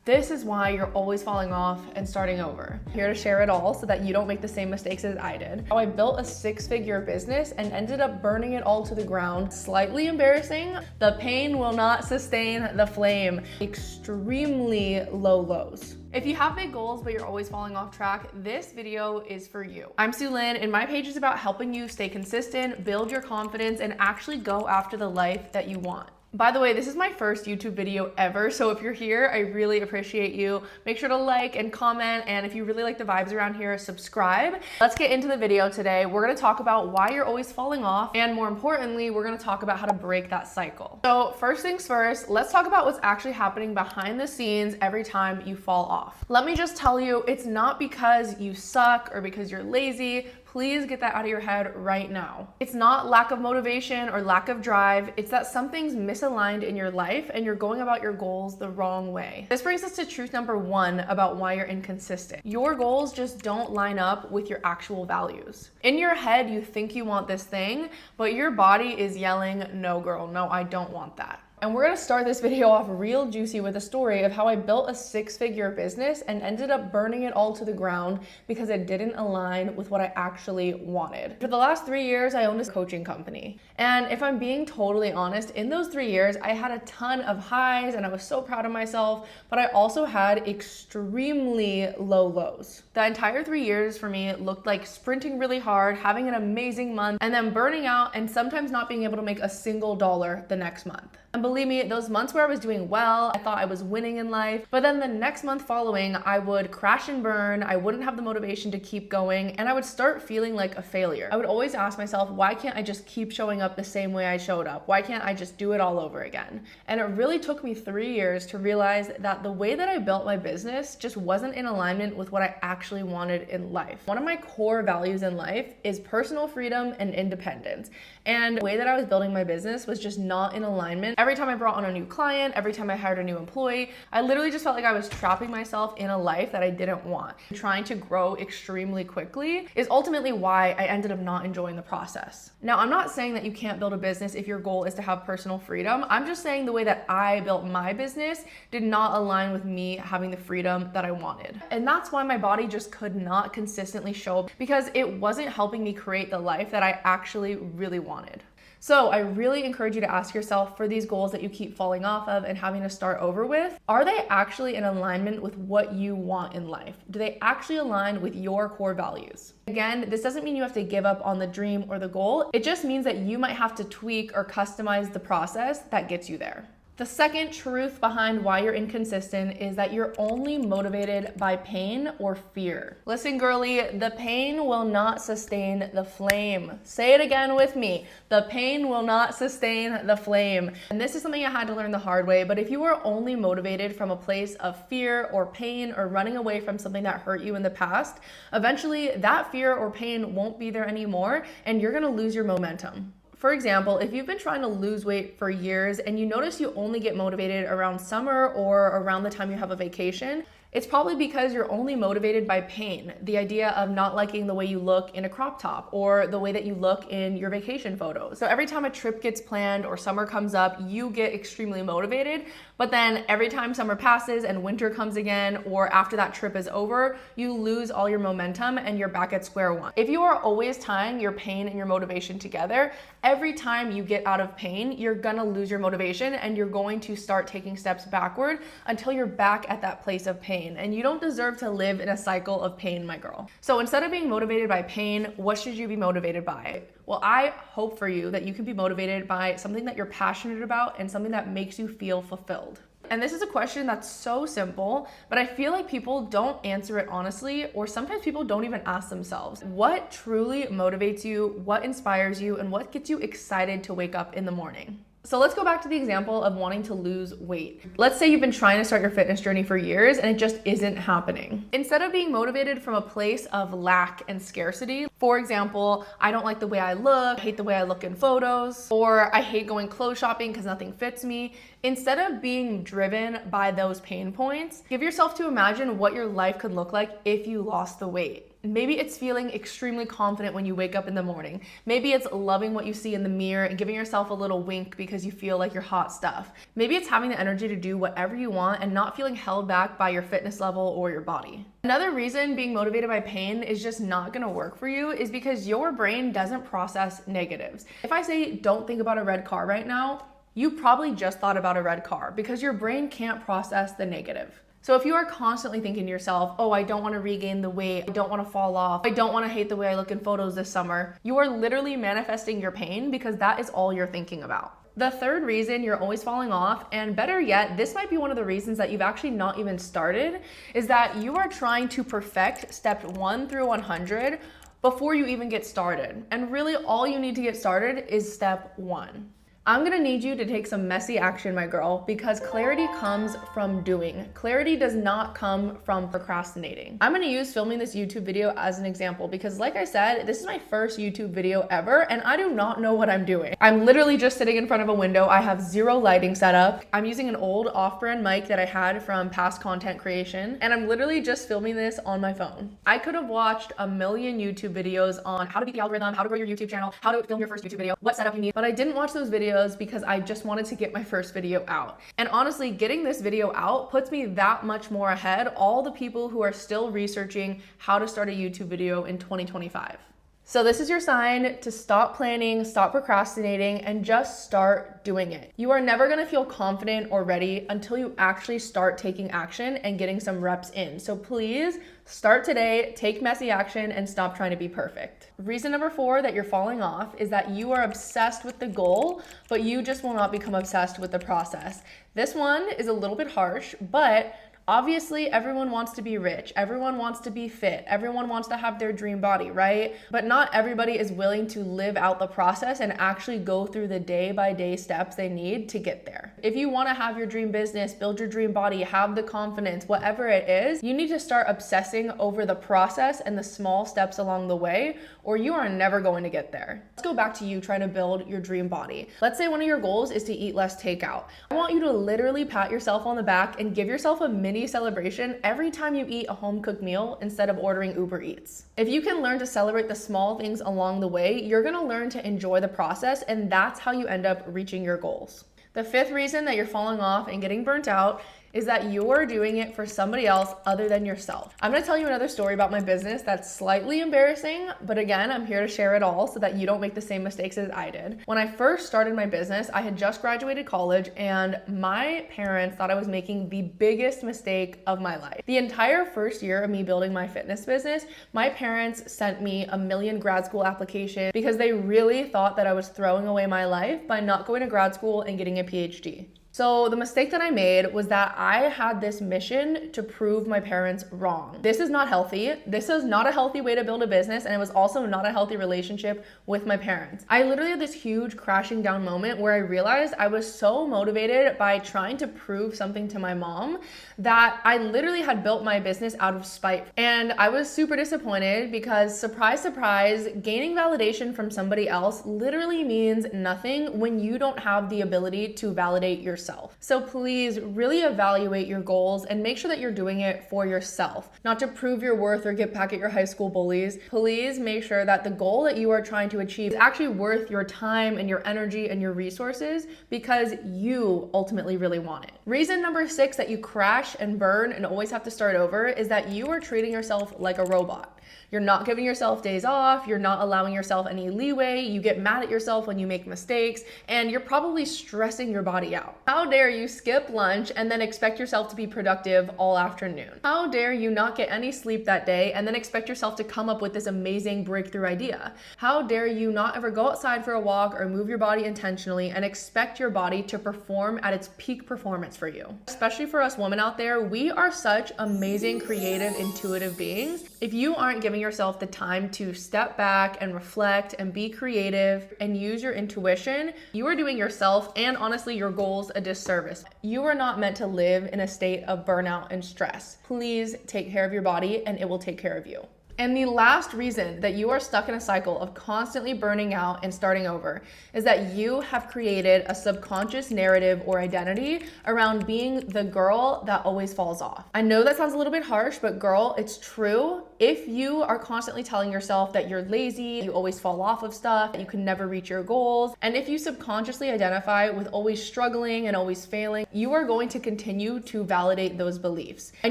This is why you're always falling off and starting over. I'm here to share it all so that you don't make the same mistakes as I did. How I built a 6-figure business and ended up burning it all to the ground. Slightly embarrassing. The pain will not sustain the flame. Extremely low lows. If you have big goals but you're always falling off track, this video is for you. I'm Sue Lynn, and my page is about helping you stay consistent, build your confidence, and actually go after the life that you want. By the way, this is my first YouTube video ever, so if you're here, I really appreciate you. Make sure to like and comment, and if you really like the vibes around here, subscribe. Let's get into the video today. We're gonna talk about why you're always falling off, and more importantly, we're gonna talk about how to break that cycle. So first things first, let's talk about what's actually happening behind the scenes every time you fall off. Let me just tell you, it's not because you suck or because you're lazy. Please get that out of your head right now. It's not lack of motivation or lack of drive. It's that something's misaligned in your life and you're going about your goals the wrong way. This brings us to truth number 1 about why you're inconsistent. Your goals just don't line up with your actual values. In your head, you think you want this thing, but your body is yelling, no girl, no, I don't want that. And we're gonna start this video off real juicy with a story of how I built a 6-figure business and ended up burning it all to the ground because it didn't align with what I actually wanted. For the last 3 years, I owned this coaching company. And if I'm being totally honest, in those 3 years, I had a ton of highs and I was so proud of myself, but I also had extremely low lows. The entire 3 years for me looked like sprinting really hard, having an amazing month, and then burning out and sometimes not being able to make a single dollar the next month. And believe me, those months where I was doing well, I thought I was winning in life, but then the next month following, I would crash and burn, I wouldn't have the motivation to keep going, and I would start feeling like a failure. I would always ask myself, why can't I just keep showing up the same way I showed up? Why can't I just do it all over again? And it really took me 3 years to realize that the way that I built my business just wasn't in alignment with what I actually wanted in life. One of my core values in life is personal freedom and independence. And the way that I was building my business was just not in alignment. Every time I brought on a new client, every time I hired a new employee, I literally just felt like I was trapping myself in a life that I didn't want. Trying to grow extremely quickly is ultimately why I ended up not enjoying the process. Now, I'm not saying that you can't build a business if your goal is to have personal freedom. I'm just saying the way that I built my business did not align with me having the freedom that I wanted. And that's why my body just could not consistently show up, because it wasn't helping me create the life that I actually really wanted. So I really encourage you to ask yourself, for these goals that you keep falling off of and having to start over with, are they actually in alignment with what you want in life? Do they actually align with your core values? Again, this doesn't mean you have to give up on the dream or the goal. It just means that you might have to tweak or customize the process that gets you there. The second truth behind why you're inconsistent is that you're only motivated by pain or fear. Listen, girly, the pain will not sustain the flame. Say it again with me. The pain will not sustain the flame. And this is something I had to learn the hard way, but if you are only motivated from a place of fear or pain or running away from something that hurt you in the past, eventually that fear or pain won't be there anymore and you're gonna lose your momentum. For example, if you've been trying to lose weight for years and you notice you only get motivated around summer or around the time you have a vacation, it's probably because you're only motivated by pain. The idea of not liking the way you look in a crop top or the way that you look in your vacation photos. So every time a trip gets planned or summer comes up, you get extremely motivated, but then every time summer passes and winter comes again, or after that trip is over, you lose all your momentum and you're back at square one. If you are always tying your pain and your motivation together, every time you get out of pain, you're gonna lose your motivation and you're going to start taking steps backward until you're back at that place of pain. And you don't deserve to live in a cycle of pain, my girl. So instead of being motivated by pain, what should you be motivated by? Well, I hope for you that you can be motivated by something that you're passionate about and something that makes you feel fulfilled. And this is a question that's so simple, but I feel like people don't answer it honestly, or sometimes people don't even ask themselves. What truly motivates you? What inspires you? And what gets you excited to wake up in the morning? So let's go back to the example of wanting to lose weight. Let's say you've been trying to start your fitness journey for years and it just isn't happening. Instead of being motivated from a place of lack and scarcity, for example, I don't like the way I look, I hate the way I look in photos, or I hate going clothes shopping because nothing fits me. Instead of being driven by those pain points, give yourself to imagine what your life could look like if you lost the weight. Maybe it's feeling extremely confident when you wake up in the morning. Maybe it's loving what you see in the mirror and giving yourself a little wink because you feel like you're hot stuff. Maybe it's having the energy to do whatever you want and not feeling held back by your fitness level or your body. Another reason being motivated by pain is just not gonna work for you is because your brain doesn't process negatives. If I say don't think about a red car right now, you probably just thought about a red car because your brain can't process the negative. So if you are constantly thinking to yourself, oh, I don't want to regain the weight, I don't want to fall off, I don't want to hate the way I look in photos this summer, you are literally manifesting your pain because that is all you're thinking about. The third reason you're always falling off, and better yet, this might be one of the reasons that you've actually not even started, is that you are trying to perfect step 1 through 100 before you even get started. And really all you need to get started is step 1. I'm gonna need you to take some messy action, my girl, because clarity comes from doing. Clarity does not come from procrastinating. I'm gonna use filming this YouTube video as an example because like I said, this is my first YouTube video ever and I do not know what I'm doing. I'm literally just sitting in front of a window. I have zero lighting set up. I'm using an old off-brand mic that I had from past content creation and I'm literally just filming this on my phone. I could have watched a million YouTube videos on how to beat the algorithm, how to grow your YouTube channel, how to film your first YouTube video, what setup you need, but I didn't watch those videos because I just wanted to get my first video out. And honestly, getting this video out puts me that much more ahead all the people who are still researching how to start a YouTube video in 2025. So this is your sign to stop planning, stop procrastinating, and just start doing it. You are never gonna feel confident or ready until you actually start taking action and getting some reps in. So please start today, take messy action, and stop trying to be perfect. Reason number 4 that you're falling off is that you are obsessed with the goal, but you just will not become obsessed with the process. This one is a little bit harsh, but obviously, everyone wants to be rich, everyone wants to be fit, everyone wants to have their dream body, right? But not everybody is willing to live out the process and actually go through the day-by-day steps they need to get there. If you want to have your dream business, build your dream body, have the confidence, whatever it is, you need to start obsessing over the process and the small steps along the way, or you are never going to get there. Let's go back to you trying to build your dream body. Let's say one of your goals is to eat less takeout. I want you to literally pat yourself on the back and give yourself a mini celebration every time you eat a home-cooked meal instead of ordering Uber Eats. If you can learn to celebrate the small things along the way, you're gonna learn to enjoy the process, and that's how you end up reaching your goals. The 5th reason that you're falling off and getting burnt out is that you're doing it for somebody else other than yourself. I'm gonna tell you another story about my business that's slightly embarrassing, but again, I'm here to share it all so that you don't make the same mistakes as I did. When I first started my business, I had just graduated college and my parents thought I was making the biggest mistake of my life. The entire first year of me building my fitness business, my parents sent me a million grad school applications because they really thought that I was throwing away my life by not going to grad school and getting a PhD. So the mistake that I made was that I had this mission to prove my parents wrong. This is not healthy. This is not a healthy way to build a business, and it was also not a healthy relationship with my parents. I literally had this huge crashing down moment where I realized I was so motivated by trying to prove something to my mom that I literally had built my business out of spite. And I was super disappointed because, surprise, surprise, gaining validation from somebody else literally means nothing when you don't have the ability to validate yourself. So please really evaluate your goals and make sure that you're doing it for yourself, not to prove your worth or get back at your high school bullies. Please make sure that the goal that you are trying to achieve is actually worth your time and your energy and your resources because you ultimately really want it. Reason number 6 that you crash and burn and always have to start over is that you are treating yourself like a robot. You're not giving yourself days off, you're not allowing yourself any leeway, you get mad at yourself when you make mistakes, and you're probably stressing your body out. How dare you skip lunch and then expect yourself to be productive all afternoon? How dare you not get any sleep that day and then expect yourself to come up with this amazing breakthrough idea? How dare you not ever go outside for a walk or move your body intentionally and expect your body to perform at its peak performance for you? Especially for us women out there, we are such amazing, creative, intuitive beings. If you aren't giving yourself the time to step back and reflect and be creative and use your intuition, you are doing yourself and honestly your goals a disservice. You are not meant to live in a state of burnout and stress. Please take care of your body and it will take care of you. And the last reason that you are stuck in a cycle of constantly burning out and starting over is that you have created a subconscious narrative or identity around being the girl that always falls off. I know that sounds a little bit harsh, but girl, it's true. If you are constantly telling yourself that you're lazy, you always fall off of stuff, that you can never reach your goals, and if you subconsciously identify with always struggling and always failing, you are going to continue to validate those beliefs. I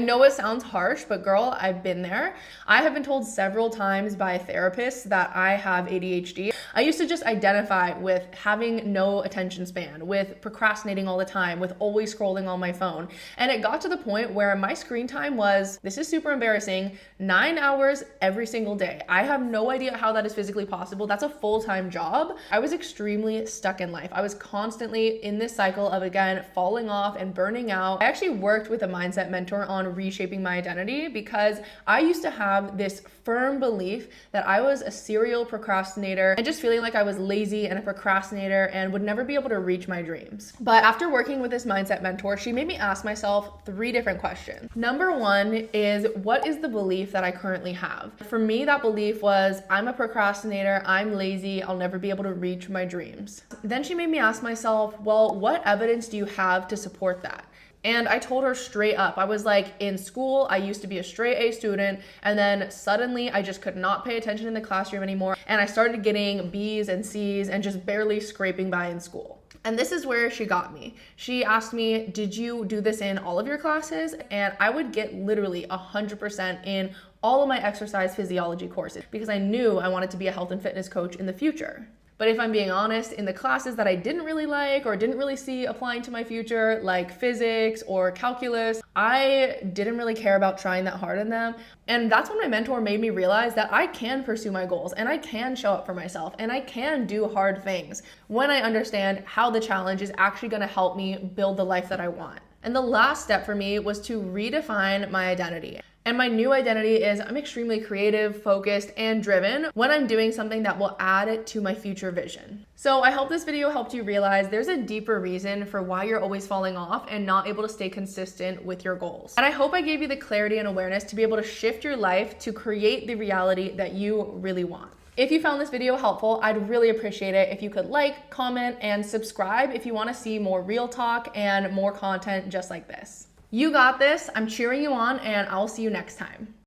know it sounds harsh, but girl, I've been there. I have been told several times by therapists that I have ADHD. I used to just identify with having no attention span, with procrastinating all the time, with always scrolling on my phone. And it got to the point where my screen time was, this is super embarrassing, 9 hours every single day. I have no idea how that is physically possible. That's a full-time job. I was extremely stuck in life. I was constantly in this cycle of, again, falling off and burning out. I actually worked with a mindset mentor on reshaping my identity because I used to have this firm belief that I was a serial procrastinator and just feeling like I was lazy and a procrastinator and would never be able to reach my dreams. But after working with this mindset mentor, she made me ask myself 3 different questions. Number 1 is, what is the belief that I currently have? For me, that belief was, I'm a procrastinator, I'm lazy, I'll never be able to reach my dreams. Then she made me ask myself, well, what evidence do you have to support that? And I told her straight up, I was like, in school, I used to be a straight A student, and then suddenly I just could not pay attention in the classroom anymore, and I started getting B's and C's and just barely scraping by in school. And this is where she got me. She asked me, did you do this in all of your classes? And I would get literally 100% in all of my exercise physiology courses because I knew I wanted to be a health and fitness coach in the future. But if I'm being honest, in the classes that I didn't really like or didn't really see applying to my future, like physics or calculus, I didn't really care about trying that hard in them. And that's when my mentor made me realize that I can pursue my goals and I can show up for myself and I can do hard things when I understand how the challenge is actually going to help me build the life that I want. And the last step for me was to redefine my identity. And my new identity is I'm extremely creative, focused, and driven when I'm doing something that will add to my future vision. So I hope this video helped you realize there's a deeper reason for why you're always falling off and not able to stay consistent with your goals. And I hope I gave you the clarity and awareness to be able to shift your life to create the reality that you really want. If you found this video helpful, I'd really appreciate it if you could like, comment, and subscribe if you want to see more real talk and more content just like this. You got this. I'm cheering you on, and I'll see you next time.